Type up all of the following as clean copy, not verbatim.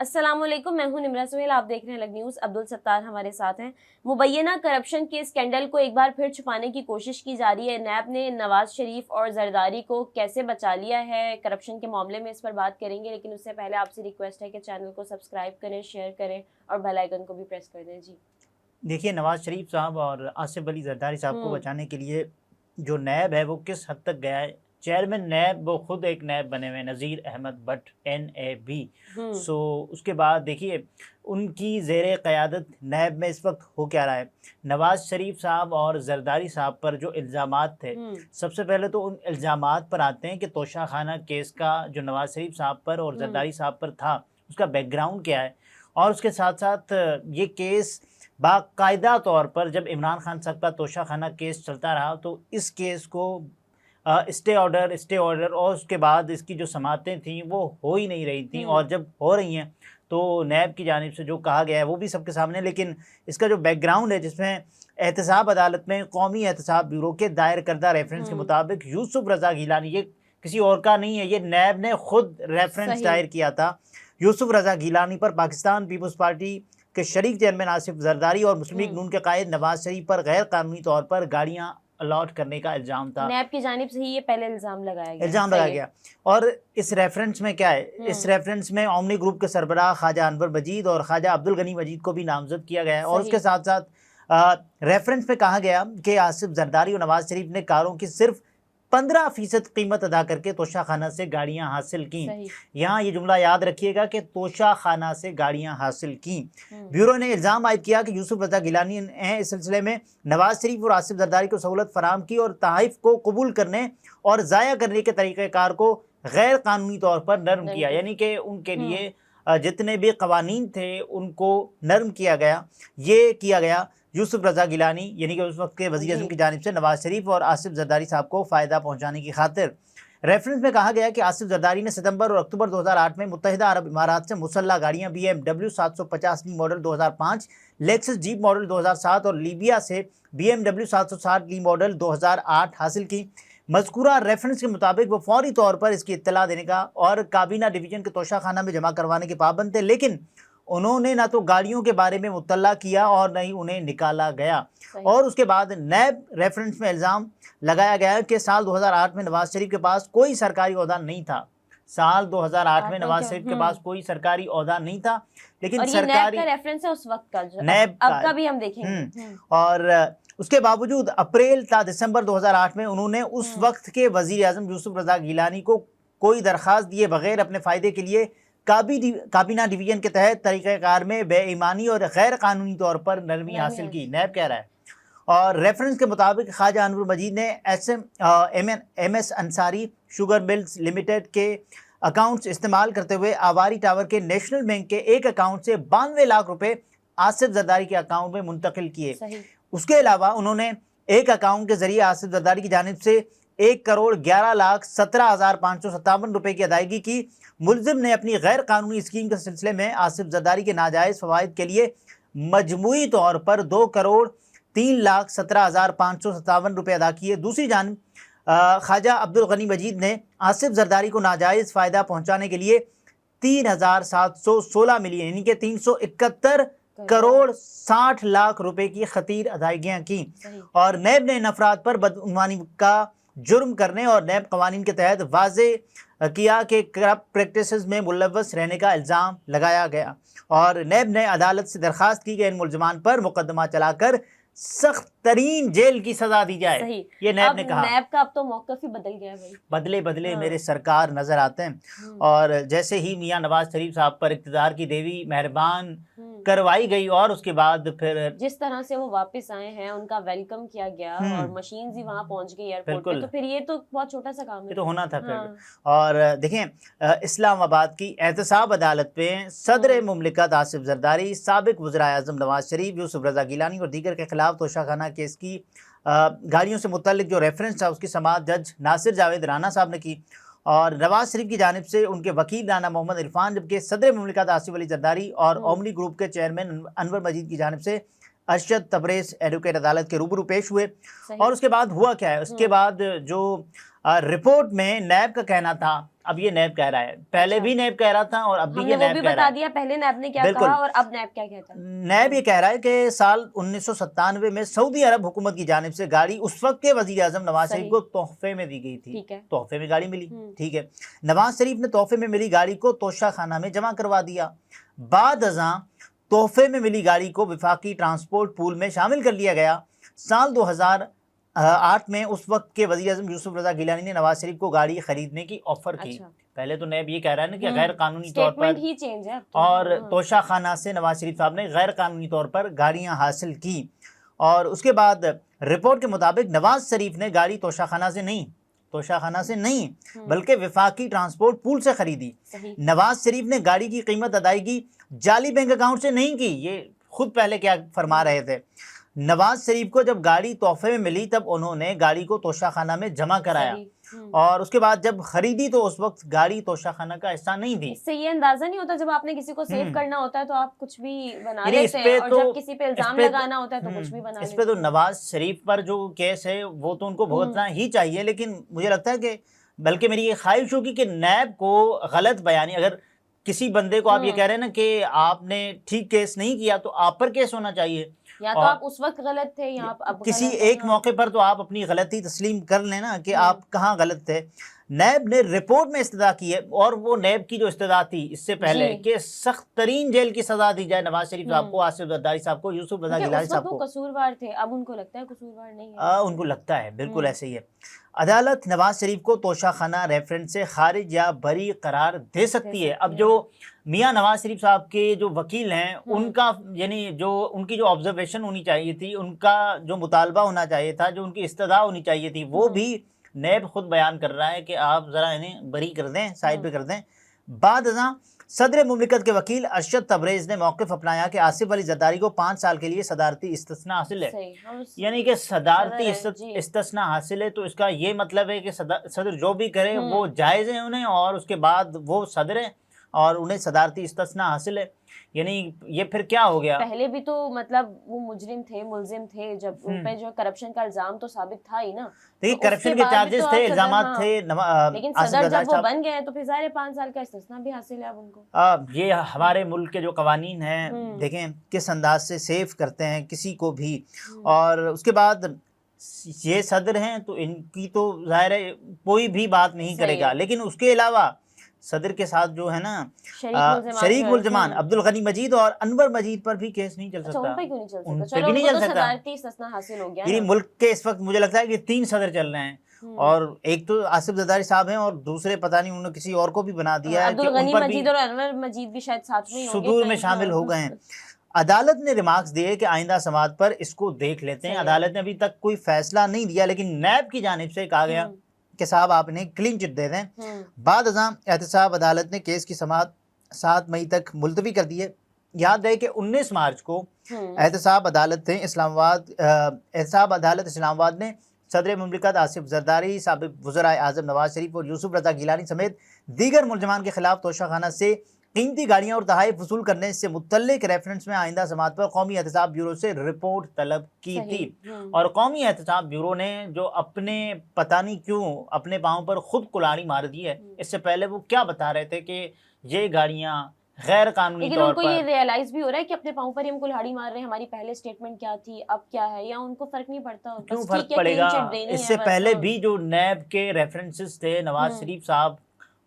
अस्सलामुअलैकुम, मैं हूं निमरा सुहेल। आप देख रहे हैं लग न्यूज़। अब्दुल सत्तार हमारे साथ हैं। मुबैना करप्शन के स्कैंडल को एक बार फिर छुपाने की कोशिश की जा रही है। नैब ने नवाज शरीफ और जरदारी को कैसे बचा लिया है करप्शन के मामले में, इस पर बात करेंगे। लेकिन उससे पहले आपसे रिक्वेस्ट है कि चैनल को सब्सक्राइब करें, शेयर करें और बेल आइकन को भी प्रेस कर दें। जी देखिए, नवाज शरीफ साहब और आसिफ अली जरदारी साहब को बचाने के लिए जो नैब है वो किस हद तक गया है। चेयरमैन नैब वो खुद एक नैब बने हुए नज़ीर अहमद भट्ट NAB। सो उसके बाद देखिए उनकी ज़ेरे क़यादत नैब में इस वक्त हो क्या रहा है। नवाज शरीफ साहब और जरदारी साहब पर जो इल्ज़ामात थे, सबसे पहले तो उन इल्ज़ामात पर आते हैं कि तोशा खाना केस का जो नवाज शरीफ साहब पर और जरदारी साहब पर था उसका बैकग्राउंड क्या है। और उसके साथ साथ ये केस बाकायदा तौर पर जब इमरान खान साहब का तोशा खाना केस चलता रहा तो इस केस को स्टे ऑर्डर और उसके बाद इसकी जो समातें थीं वो हो ही नहीं रही थी। और जब हो रही हैं तो नैब की जानिब से जो कहा गया है वो भी सबके सामने। लेकिन इसका जो बैकग्राउंड है जिसमें एहतसाब अदालत में कौमी एहतसाब ब्यूरो के दायर करदा रेफरेंस के मुताबिक यूसुफ रज़ा गिलानी, ये किसी और का नहीं है, ये नैब ने खुद रेफरेंस दायर किया था। यूसुफ रज़ा गिलानी पर पाकिस्तान पीपल्स पार्टी के शरीक चेयरमैन आसिफ जरदारी और मुस्लिम लीग नून के कायद नवाज शरीफ पर गैर कानूनी तौर पर गाड़ियां अलॉट करने का इल्ज़ाम था। नैब की जानिब से ही ये पहले इल्ज़ाम लगाया गया। और इस रेफरेंस में क्या है, इस रेफरेंस में ओमनी ग्रुप के सरबराह ख्वाजा अनवर मजीद और ख्वाजा अब्दुल गनी मजीद को भी नामजद किया गया है। और उसके साथ साथ रेफरेंस में कहा गया कि आसिफ जरदारी और नवाज शरीफ ने कारों की सिर्फ 15% कीमत अदा करके तोशा खाना से गाड़ियां हासिल की। यहाँ ये जुमला याद रखिएगा कि तोशा खाना से गाड़ियां हासिल की। ब्यूरो ने इल्ज़ाम आयद किया कि यूसुफ रज़ा गिलानी ने इस सिलसिले में नवाज शरीफ और आसिफ जरदारी को सहूलत फराम की और तहफ़ को कबूल करने और ज़ाया करने के तरीक़ेकार को गैर कानूनी तौर पर नर्म किया। यानी कि उनके लिए जितने भी कवानीन थे उनको नर्म किया गया। ये किया गया यूसुफ रज़ा गिलानी यानी कि उस वक्त के वज़ीर आज़म की जानिब से नवाज शरीफ और आसिफ जरदारी साहब को फ़ायदा पहुँचाने की खातिर। रेफरेंस में कहा गया कि आसिफ जरदारी ने सितंबर और अक्टूबर 2008 में मुत्तहिदा अरब इमारात से मुसल्ला गाड़ियाँ BMW 750 ली मॉडल 2005, लेक्सस जीप मॉडल 2007 और लीबिया से BMW 760 ली मॉडल 2008 हासिल की। मज़कूरा रेफरेंस के मुताबिक वो फौरी तौर पर इसकी इत्तला देने का और काबीना डिवीज़न के तोशा खाना में जमा करवाने के पाबंद थे। लेकिन उन्होंने ना तो गाड़ियों के बारे में मुत्तला किया और न ही उन्हें निकाला गया। और उसके बाद नैब रेफरेंस में इल्ज़ाम लगाया गया कि साल 2008 में नवाज शरीफ के पास कोई सरकारी ओहदा नहीं था। साल 2008 में नवाज शरीफ के पास कोई सरकारी ओहदा नहीं था। लेकिन और सरकारी नैब का रेफरेंस है उस वक्त का, नैब अब का भी हम देखेंगे। और उसके बावजूद अप्रैल ता दिसंबर 2008 में उन्होंने उस वक्त के वज़ीर आज़म यूसुफ रज़ा गिलानी को कोई दरख्वास्त दिए बगैर अपने फ़ायदे के लिए काबीना डिवीज़न के तहत तरीक़ाकार में बेईमानी और गैर कानूनी तौर पर नरमी हासिल की। नैब कह रहा है। और रेफरेंस के मुताबिक ख्वाजा अनवर मजीद ने MS Ansari sugar mills limited के अकाउंट्स इस्तेमाल करते हुए आवारी टावर के नेशनल बैंक के एक अकाउंट से 92 लाख रुपए आसिफ जरदारी के अकाउंट में मुंतकिल किए। उसके अलावा उन्होंने एक अकाउंट के जरिए आसिफ जरदारी की जानिब से 1,11,17,557 रुपए की अदायगी की। मुलजिम ने अपनी गैर कानूनी स्कीम के सिलसिले में आसिफ जरदारी के नाजायज़ फ़वाइद के लिए मजमूई तौर पर 2,03,17,557 रुपये अदा किए। दूसरी जानिब ख्वाजा अब्दुल गनी मजीद ने आसिफ जरदारी को नाजायज़ फ़ायदा पहुँचाने के लिए 3,716 मिलियन यानी कि 371 करोड़ 60 लाख रुपए की खतीर अदायगियाँ की। और नैब ने इन अफराद पर बदउनवानी का जुर्म करने और नैब कवानीन के तहत वाजे किया कि करप्ट प्रैक्टिसेस में मुलव्वस रहने का इल्ज़ाम लगाया गया। और नैब ने अदालत से दरख्वास्त की कि इन मुलजमान पर मुकदमा चलाकर सख्त तरीन जेल की सजा दी जाए। ये नैब ने कहा। नैब का अब तो मौक़िफ़ ही बदल गया भाई। बदले मेरे सरकार नजर आते हैं। और जैसे ही मियां नवाज शरीफ साहब पर इक़्तिदार की देवी मेहरबान करवाई गई और उसके बाद फिर जिस तरह से वो वापस आए हैं, उनका वेलकम किया गया और मशीन्स ही वहां पहुंच गई एयरपोर्ट पे, तो फिर ये तो बहुत छोटा सा काम है। ये तो होना था फिर। और देखें इस्लामाबाद की एहतसाब अदालत में सदर मुमलिकत आसिफ जरदारी, साबिक वज़ीर आज़म नवाज शरीफ, यूसुफ रज़ा गिलानी और दीगर के खिलाफ तोशा खाना केस की गाड़ियों से मुतल्लिक जो रेफरेंस था उसकी समाअत जज नासिर जावेद राना साहब ने की। और नवाज शरीफ की जानिब से उनके वकील राना मोहम्मद इरफान, जबकि सदर मुमलिकत आसिफ अली जरदारी और ओमनी ग्रुप के चेयरमैन अनवर मजीद की जानिब से अरशद तबरेज़ एडवोकेट अदालत के रूबरू पेश हुए। और उसके बाद हुआ क्या है, उसके बाद जो रिपोर्ट में नैब का कहना था अब ये नैब कह रहा है, पहले भी नैब कह रहा था और अब भी ये हमने वो नैब भी कह रहा बता है। दिया, पहले नैब ने क्या बिल्कुल। कहा और अब नैब क्या कहता है। नैब ये कह रहा है कि साल 1997 में सऊदी अरब हुकूमत की जानिब से गाड़ी उस वक्त के वजीर आजम नवाज शरीफ सही। को तोहफे में दी गई थी। ठीक है। तोहफे में गाड़ी मिली, हम्म। ठीक है। नवाज शरीफ ने तोहफे में मिली गाड़ी को तोशा खाना में जमा करवा दिया। बाद अज़ां तोहफे में मिली गाड़ी को विफाकी ट्रांसपोर्ट पूल में शामिल कर लिया गया। साल 2008 में उस वक्त के वज़ीर आज़म यूसुफ रज़ा गिलानी ने नवाज शरीफ को गाड़ी खरीदने की ऑफर की। अच्छा। पहले तो नैब ये कह रहा है ना कि हम्म, गैर कानूनी तौर स्टेटमेंट पर ही चेंज है अब तो। और हाँ। तोशा खाना से नवाज शरीफ साहब ने गैर कानूनी तौर पर गाड़ियां हासिल की। और उसके बाद रिपोर्ट के मुताबिक नवाज शरीफ ने गाड़ी तोशा खाना से नहीं बल्कि विफाकी ट्रांसपोर्ट पूल से खरीदी। सही। नवाज शरीफ ने गाड़ी की कीमत अदायगी जाली बैंक अकाउंट से नहीं की। ये खुद पहले क्या फरमा रहे थे, नवाज शरीफ को जब गाड़ी तोहफे में मिली तब उन्होंने गाड़ी को तोशा खाना में जमा कराया सही। और उसके बाद जब खरीदी तो उस वक्त गाड़ी तोशा खाना का हिस्सा नहीं थी। इससे ये अंदाजा नहीं होता, जब आपने किसी को सेव करना होता है तो आप कुछ भी बना लेते हैं, और तो जब किसी पे इल्जाम लगाना होता है तो कुछ भी बना इस लेते पे तो हैं। नवाज शरीफ पर जो केस है वो तो उनको भुगतना ही चाहिए, लेकिन मुझे लगता है कि बल्कि मेरी ये ख्वाहिश होगी कि नैब को गलत बयानी, अगर किसी बंदे को आप ये कह रहे हैं ना कि आपने ठीक केस नहीं किया तो आप पर केस होना चाहिए, या तो आप उस वक्त गलत थे या आप अब किसी गलत हैं। एक मौके पर तो आप अपनी गलती तस्लीम कर लेना कि आप कहाँ गलत थे। नैब ने रिपोर्ट में इस्तदा की है और वो नैब की जो इस्तदा थी इससे पहले कि सख्त तरीन जेल की सजा दी जाए नवाज शरीफ साहब को, आसिफ जरदारी साहब को, यूसुफ रजा गिलानी साहब को। कसूरवार थे, अब उनको लगता है कसूरवार नहीं है। उनको लगता है, बिल्कुल ऐसे ही है। अदालत नवाज शरीफ को तोशा खाना रेफरेंस से खारिज या बरी करार दे सकती है। अब जो मियां नवाज शरीफ साहब के जो वकील हैं उनका यानी जो उनकी जो ऑब्जर्वेशन होनी चाहिए थी, उनका जो मुतालबा होना चाहिए था, जो उनकी इस्तदा होनी चाहिए थी, वो भी नैब खुद बयान कर रहा है कि आप ज़रा इन्हें बरी कर दें, साइड पे कर दें। बाद अज़ां सदर मुमलिकत के वकील अरशद तबरेज़ ने मौक़िफ़ अपनाया कि आसिफ अली जरदारी को 5 साल के लिए सदारती इस्तिस्ना हासिल है। यानी कि सदारती इस्तिस्ना हासिल है तो इसका ये मतलब है कि सदर जो भी करे वो जायज़ है उन्हें, और उसके बाद वो सदर है और उन्हें सदारती इस्तिस्ना हासिल है। यानी ये फिर क्या हो गया? पहले भी तो मतलब वो मुजरिम थे, मुलजिम थे, जब उन पे जो करप्शन का इल्जाम तो साबित था ही ना। देखिए करप्शन के चार्जेस थे, इल्जामात थे, लेकिन सदर जब वो बन गए तो फिर ज़ाहिर 5 साल का इस्तिस्ना भी हासिल है अब उनको। ये हमारे मुल्क के जो कवानीन हैं देखें किस अंदाज से सेफ करते हैं किसी को भी। और उसके बाद ये सदर हैं तो इनकी तो ज़ाहिर है कोई भी बात नहीं करेगा, लेकिन उसके अलावा सदर के साथ जो है ना शरीक मुल्ज़मान अब्दुल गनी मजीद और अनवर मजीद पर भी केस नहीं चल सकता। उन पे क्यों नहीं चल सकता? उन पे भी नहीं चल सकता। हासिल हो गया यानी मुल्क के इस वक्त मुझे लगता है कि 3 सदर चल रहे हैं और एक तो आसिफ जरदारी साहब हैं और दूसरे पता नहीं उन्होंने किसी और को भी बना दिया है। अब्दुल गनी मजीद और अनवर मजीद भी शायद साथ में ही होंगे, सुदूर में शामिल हो गए हैं। अदालत ने रिमार्क्स दिए कि आइंदा समाअत पर इसको देख लेते हैं। अदालत ने अभी तक कोई फैसला नहीं दिया, लेकिन नैब की जानिब से कहा गया कि साहब आप इन्हें क्लीन चिट दे दें। बाद अज़ां एहतसाब अदालत ने केस की समाअत 7 मई तक मुलतवी कर दी है। याद रहे कि 19 मार्च को एहतसाब अदालत इस्लामाबाद ने सदर मुमलिकत आसिफ जरदारी, साबिक वज़राए आज़म नवाज शरीफ और यूसुफ रज़ा गिलानी समेत दीगर मुलज़मान के खिलाफ तोशाखाना से कीमती गाड़ियाँ और तहाइफ वसूल करने से मुतल्लिक रेफरेंस में आइंदा समाअत पर कौमी एहतसाब ब्यूरो से रिपोर्ट तलब की थी। और कौमी एहतसाब ब्यूरो ने जो अपने पता नहीं क्यों अपने पाँव पर खुद कुल्हाड़ी मार दी है। इससे पहले वो क्या बता रहे थे कि ये गाड़ियाँ गैर कानूनी तौर पर, उनको ये रियलाइज भी हो रहा है कि अपने पाँव पर हम कुल्हाड़ी मार रहे हैं, हमारी पहले स्टेटमेंट क्या थी अब क्या है, या उनको फर्क नहीं पड़ता? क्यों फर्क पड़ेगा? इससे पहले भी जो नैब के रेफरेंसेस थे नवाज शरीफ साहब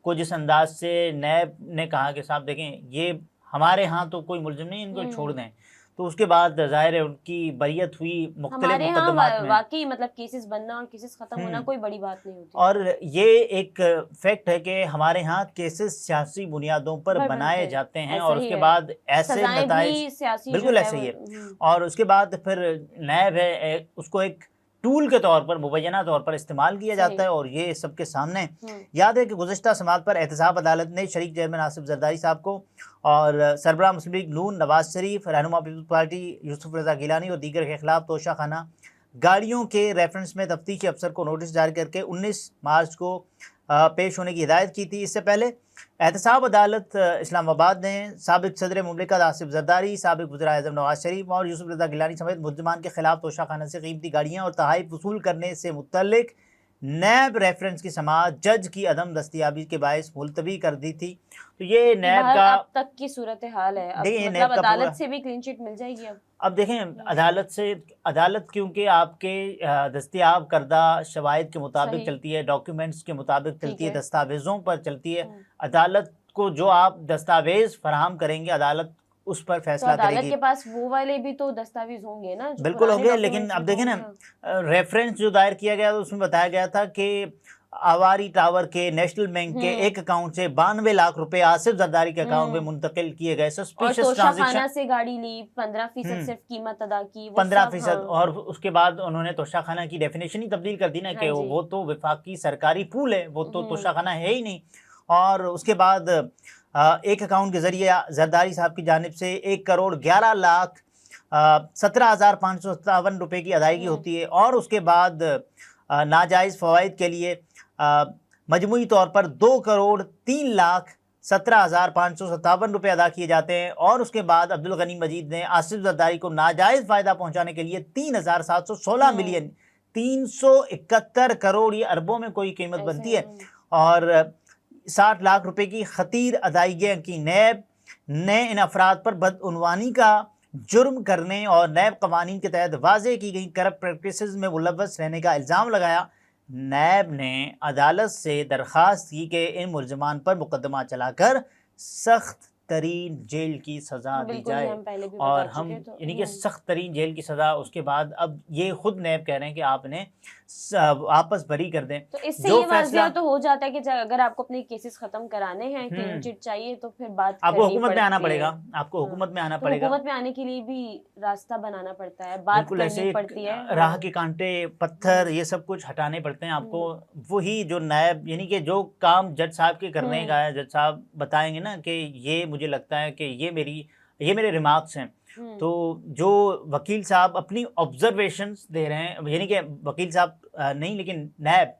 को, जिस अंदाज से नैब ने कहा कि साहब देखें ये हमारे यहाँ तो कोई मुलजिम नहीं, इनको छोड़ दें, तो उसके बाद ज़ाहिर है उनकी बरियत हुई मुख्तलिफ मुकदमात में। वाकई मतलब केसेस बनना और केसेस खत्म होना कोई बड़ी बात नहीं होती। और ये एक फैक्ट है कि हमारे यहाँ केसेस सियासी बुनियादों पर बनाए जाते हैं और उसके बाद ऐसे नताइज, बिल्कुल ऐसे ही है। और उसके बाद फिर नैब है उसको एक टूल के तौर पर मुबैना तौर पर इस्तेमाल किया जाता है और ये सबके सामने। याद है कि गुज़श्ता समाअत पर एहतसाब अदालत ने शरीक चेयरमैन आसिफ जरदारी साहब को और सरबराह मुस्लिम लीग नून नवाज शरीफ, रहनुमा पीपल्स पार्टी यूसुफ रज़ा गिलानी और दीगर के खिलाफ तोशाखाना गाड़ियों के रेफरेंस में तफ्तीशी अफसर को नोटिस जारी करके 19 मार्च को पेश होने की हिदायत की थी। इससे पहले एहतसाब अदालत इस्लामाबाद ने साबिक सदर मुमलिकत आसिफ जरदारी, साबिक वज़ीर आज़म नवाज शरीफ और यूसुफ रज़ा गिलानी समेत मुल्ज़िमान के खिलाफ तोशाखाना से कीमती गाड़ियाँ और तहाइफ वसूल करने से मुतल्लिक नैब रेफरेंस की समाअत जज की अदम दस्तयाबी के बायस मुलतवी कर दी थी। तो ये नैब बहरहाल का अब तक की सूरत हाल है, अब देखिए मतलब नैब का पूरा अदालत से भी क्लीन चिट मिल जाएगी अब। देखें अदालत क्योंकि आपके दस्तयाब करदा शवाहिद के मुताबिक सही। चलती है, डॉक्यूमेंट्स के मुताबिक ठीक चलती है, है। दस्तावेज़ों पर चलती है। हम्म। अदालत को जो आप दस्तावेज़ फराहम करेंगे अदालत उस पर तो फैसला अदालत करेगी। के पास वो वाले भी तो दस्तावेज होंगे ना, जो बिल्कुल पुराने होंगे, लेकिन डॉक्यूमेंट्स अब भी तो देखें ना होंगे। रेफरेंस जो दायर किया गया तो उसमें बताया गया था कि आवारी टावर के नेशनल बैंक के एक अकाउंट से 92 लाख रुपए आसिफ जरदारी के अकाउंट में मुंतकिल किए गए। और सस्पिशियस तोशाखाना ट्रांजैक्शन से गाड़ी ली, 15% सिर्फ कीमत अदा की, वो 15%। सब। हाँ। और उसके बाद उन्होंने तोशाखाना की डेफिनेशन ही तब्दील कर दी ना हाँ कि जी। वो तो वफाकी सरकारी पूल है, वो तो तोशाखाना है ही नहीं। और उसके बाद एक अकाउंट के जरिए जरदारी साहब की जानिब से 1,11,17,557 रुपए की अदायगी होती है। और उसके बाद नाजायज़ फ़वाइद के लिए मजमूई तौर पर 2,03,17,557 रुपये अदा किए जाते हैं। और उसके बाद अब्दुल गनी मजीद ने आसिफ जरदारी को नाजायज़ फ़ायदा पहुंचाने के लिए 3,716 मिलियन 371 करोड़, ये अरबों में कोई कीमत बनती है, और 60 लाख रुपए की खतीर अदायगियाँ की। नैब ने इन अफराद पर बदउनवानी का जुर्म करने और नैब कवानीन के तहत वाज़े की गई करप्ट प्रैक्टिसेस में मुलव्वस रहने का इल्ज़ाम लगाया। नैब ने अदालत से दरख्वास्त की कि इन मुलजमान पर मुकदमा चलाकर सख्त तरीन जेल की सज़ा दी जाए। और हम यानी कि सख्त तरीन जेल की सज़ा, उसके बाद अब ये खुद नैब कह रहे हैं कि आपने वापस बरी कर दें। तो इससे ये वाज़िया तो हो जाता है कि अगर आपको अपने केसेस खत्म कराने हैं, क्लीन चिट चाहिए, तो फिर बात आपको हुकूमत में आना पड़ेगा, आपको हुकूमत में आना पड़ेगा। हुकूमत में आने के लिए भी रास्ता बनाना पड़ता है, बात करनी पड़ती है, राह के कांटे पत्थर ये सब कुछ हटाने पड़ते हैं आपको। वही जो नायब यानी कि जो काम जज साहब के करने का है, जज साहब बताएंगे ना कि ये मुझे लगता है कि ये मेरे रिमार्क्स हैं, तो जो वकील साहब अपनी ऑब्जर्वेशंस दे रहे हैं, यानी कि वकील साहब नहीं लेकिन नायब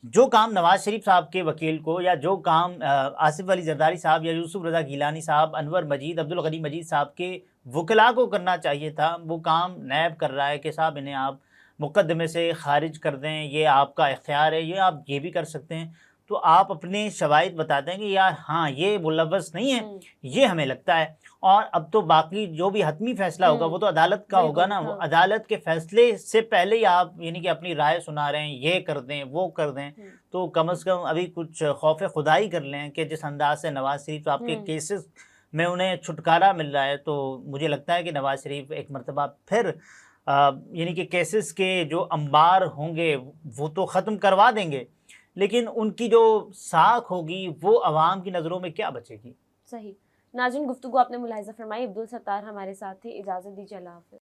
जो काम नवाज शरीफ साहब के वकील को, या जो काम आसिफ अली जरदारी साहब या यूसुफ रजा गिलानी साहब, अनवर मजीद, अब्दुल गनी मजीद साहब के वकला को करना चाहिए था, वो काम नैब कर रहा है कि साहब इन्हें आप मुकदमे से खारिज कर दें, ये आपका इख्तियार है, ये आप ये भी कर सकते हैं। तो आप अपने शवाहिद बताते हैं कि यार हाँ ये मुलव्वस नहीं है, ये हमें लगता है। और अब तो बाकी जो भी हतमी फैसला होगा वो तो अदालत का होगा ना। वो अदालत के फैसले से पहले ही आप यानी कि अपनी राय सुना रहे हैं, ये कर दें वो कर दें, तो कम से कम अभी कुछ खौफ खुदाई कर लें कि जिस अंदाज से नवाज शरीफ साहब के केसेस में उन्हें छुटकारा मिल रहा है, तो मुझे लगता है कि नवाज शरीफ एक मरतबा फिर यानी कि केसेस के जो अंबार होंगे वो तो ख़त्म करवा देंगे, लेकिन उनकी जो साख होगी वो अवाम की नज़रों में क्या बचेगी। सही। नाज़रीन, गुफ्तगू आपने मुलाहिज़ा फरमाई। अब्दुल सत्तार हमारे साथ थे। इजाज़त दीजिए, अल्लाह हाफ़िज़।